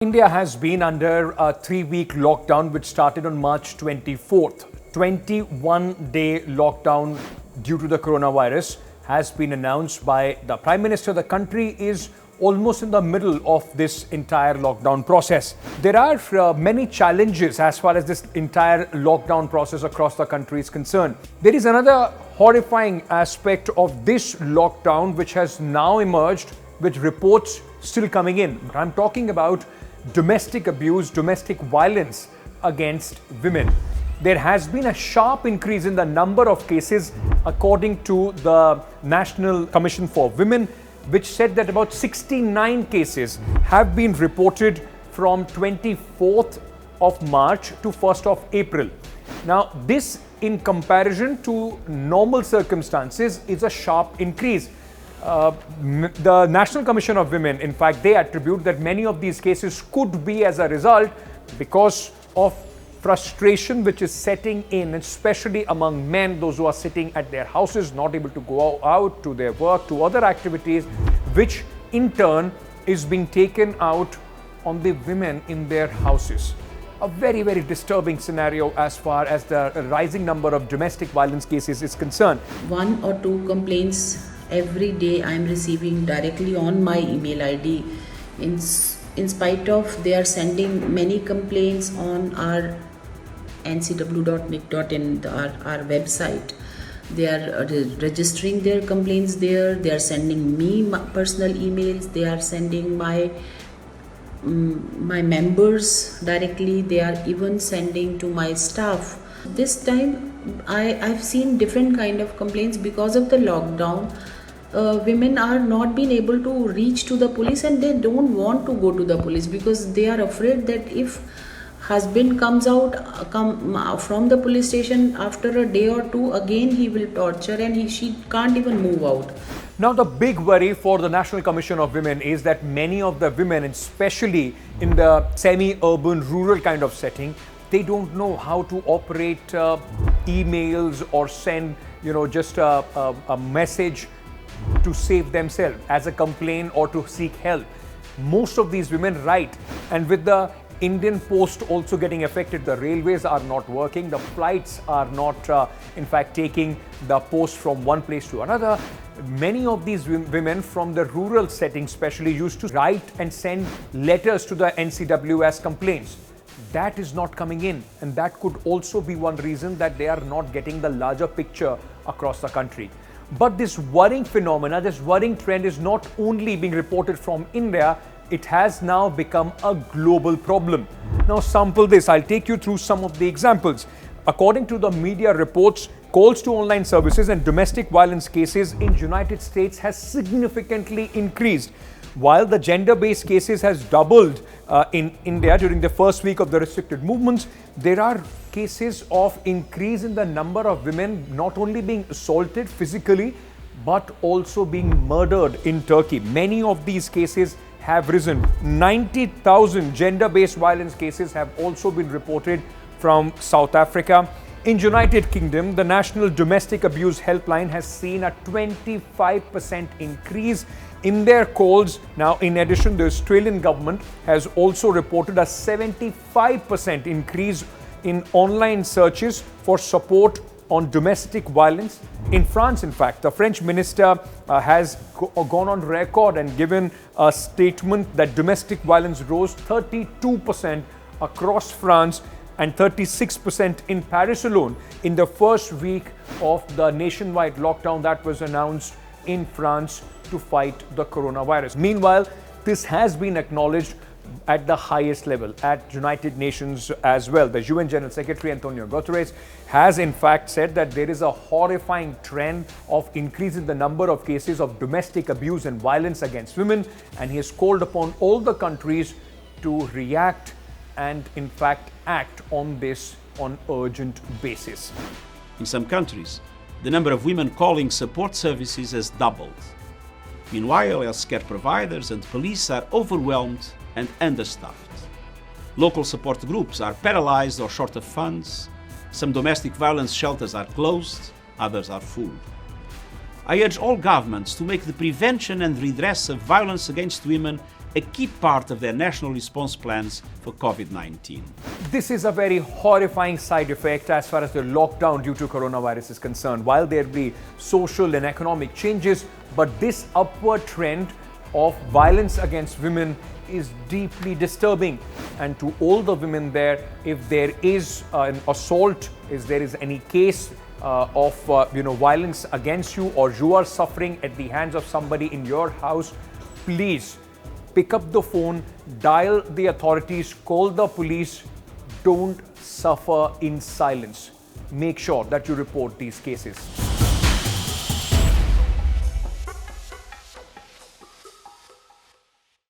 India has been under a 3-week lockdown which started on March 24th. 21-day lockdown due to the coronavirus has been announced by the Prime Minister. The country is almost in the middle of this entire lockdown process. There are many challenges as far as this entire lockdown process across the country is concerned. There is another horrifying aspect of this lockdown which has now emerged, with reports still coming in. I'm talking about domestic abuse, domestic violence against women. There has been a sharp increase in the number of cases according to the National Commission for Women, which said that about 69 cases have been reported from 24th of March to 1st of April. Now, this in comparison to normal circumstances is a sharp increase. The National Commission of Women, in fact, they attribute that many of these cases could be as a result because of frustration which is setting in, especially among men, those who are sitting at their houses, not able to go out to their work, to other activities, which in turn is being taken out on the women in their houses. A very, very disturbing scenario as far as the rising number of domestic violence cases is concerned. 1 or 2 complaints every day I am receiving directly on my email ID. In spite of they are sending many complaints on our ncw.nic.in, our website. They are registering their complaints there. They are sending me personal emails. They are sending my members directly. They are even sending to my staff. This time I've seen different kind of complaints because of the lockdown. Women are not being able to reach to the police, and they don't want to go to the police because they are afraid that if husband comes out from the police station after a day or two, again he will torture and she can't even move out. Now, the big worry for the National Commission of Women is that many of the women, especially in the semi-urban, rural kind of setting, they don't know how to operate emails or send, just a message to save themselves as a complaint or to seek help. Most of these women write, and with the Indian Post also getting affected, the railways are not working, the flights are not in fact taking the post from one place to another. Many of these women from the rural setting especially used to write and send letters to the NCW as complaints. That is not coming in, and that could also be one reason that they are not getting the larger picture across the country. But this worrying phenomena, this worrying trend is not only being reported from India, it has now become a global problem. Now, sample this. I'll take you through some of the examples. According to the media reports, calls to online services and domestic violence cases in United States has significantly increased. While the gender-based cases has doubled in India during the first week of the restricted movements, there are cases of increase in the number of women not only being assaulted physically, but also being murdered in Turkey. Many of these cases have risen. 90,000 gender-based violence cases have also been reported from South Africa. In United Kingdom, the National Domestic Abuse Helpline has seen a 25% increase in their calls. Now, in addition, the Australian government has also reported a 75% increase in online searches for support on domestic violence. In France, in fact, the French minister has gone on record and given a statement that domestic violence rose 32% across France and 36% in Paris alone in the first week of the nationwide lockdown that was announced in France to fight the coronavirus. Meanwhile, this has been acknowledged at the highest level, at United Nations as well. The UN General Secretary Antonio Guterres has in fact said that there is a horrifying trend of increase in the number of cases of domestic abuse and violence against women, and he has called upon all the countries to react and in fact act on this on urgent basis. In some countries, the number of women calling support services has doubled. Meanwhile, healthcare providers and police are overwhelmed and understaffed. Local support groups are paralyzed or short of funds. Some domestic violence shelters are closed, others are full. I urge all governments to make the prevention and redress of violence against women a key part of their national response plans for COVID-19. This is a very horrifying side effect as far as the lockdown due to coronavirus is concerned. While there be social and economic changes, but this upward trend of violence against women is deeply disturbing. And to all the women there, if there is an assault, if there is any case of violence against you, or you are suffering at the hands of somebody in your house, please pick up the phone, dial the authorities, call the police. Don't suffer in silence. Make sure that you report these cases.